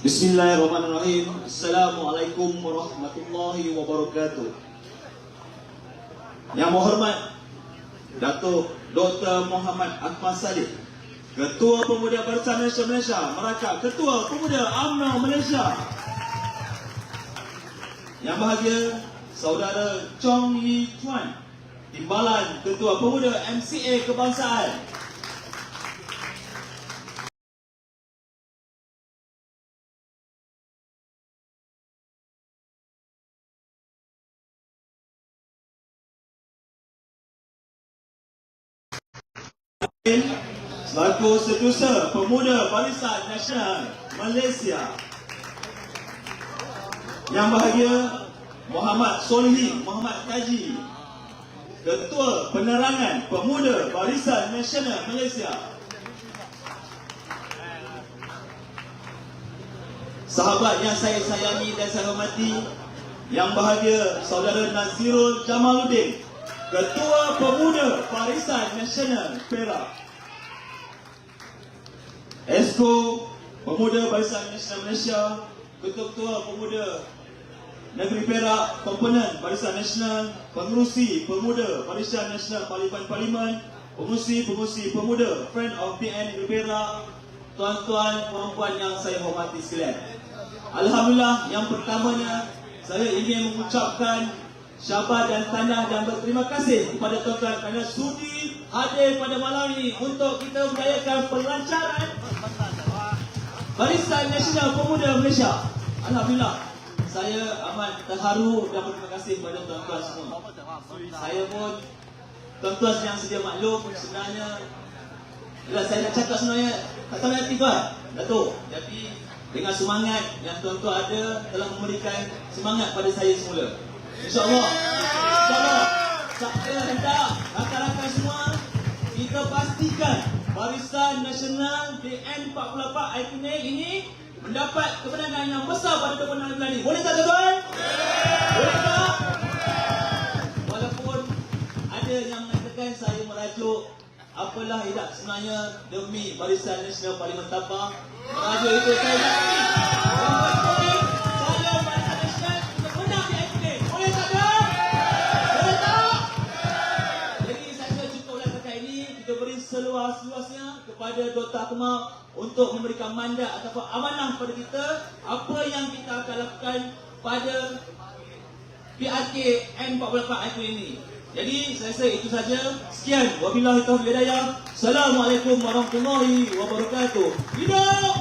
Bismillahirrahmanirrahim. Assalamualaikum warahmatullahi wabarakatuh. Yang berhormat Datuk Dr. Muhammad Ahmad Saleh, Ketua Pemuda Barisan Nasional Malaysia Melaka, Ketua Pemuda UMNO Malaysia. Yang bahagia Saudara Chong Yi Chuan, Timbalan Ketua Pemuda MCA Kebangsaan. Selaku Setiausaha Pemuda Barisan Nasional Malaysia. Yang bahagia Muhammad Solihin Muhammad Taji, Ketua Penerangan Pemuda Barisan Nasional Malaysia. Sahabat yang saya sayangi dan saya hormati, yang bahagia Saudara Nazirul Jamaluddin, Ketua Pemuda Barisan Nasional Perak. Esko Pemuda Barisan Nasional Malaysia, Ketua-Ketua Pemuda Negeri Perak, Komponen Barisan Nasional, Pengerusi Pemuda Barisan Nasional Parlimen, Pengerusi Pemuda Friend of PN Negeri Perak, tuan-tuan, puan-puan yang saya hormati sekalian. Alhamdulillah, yang pertamanya saya ingin mengucapkan syabas dan tahniah dan berterima kasih kepada tuan-tuan kerana sudi hadir pada malam ini untuk kita merayakan pelancaran Barisan Nasional Pemuda Malaysia. Alhamdulillah, saya amat terharu dan berterima kasih kepada tuan-tuan semua. Saya pun, tuan-tuan yang sedia maklum, sebenarnya saya nak cakap sebenarnya tak tahu nanti tuan Datuk, tapi dengan semangat yang tuan-tuan ada telah memberikan semangat pada saya semula. InsyaAllah saya hendak rakan-rakan semua kita pastikan Barisan Nasional DN48 Iconic ini mendapat kemenangan yang besar pada 26 bulan ini. Boleh tak tuan-tuan? Boleh tak? Walaupun ada yang mengatakan saya merajuk apalah hidup sebenarnya demi Barisan Nasional Parlimen Tapah, merajuk itu saya tak ini. Yang penting saya Barisan Nasional kita menang di Iconic. Boleh tak tuan? Boleh tak? Jadi saya rasa cukuplah setakat ini. Kita beri seluas-luasnya kepada Dr. Akmal untuk memberikan mandat ataupun amanah kepada kita apa yang kita akan lakukan pada PRK N48 Iconic ini. Jadi saya rasa itu saja. Sekian. Wabillahi taufiq wal hidayah. Assalamualaikum warahmatullahi wabarakatuh. Hidup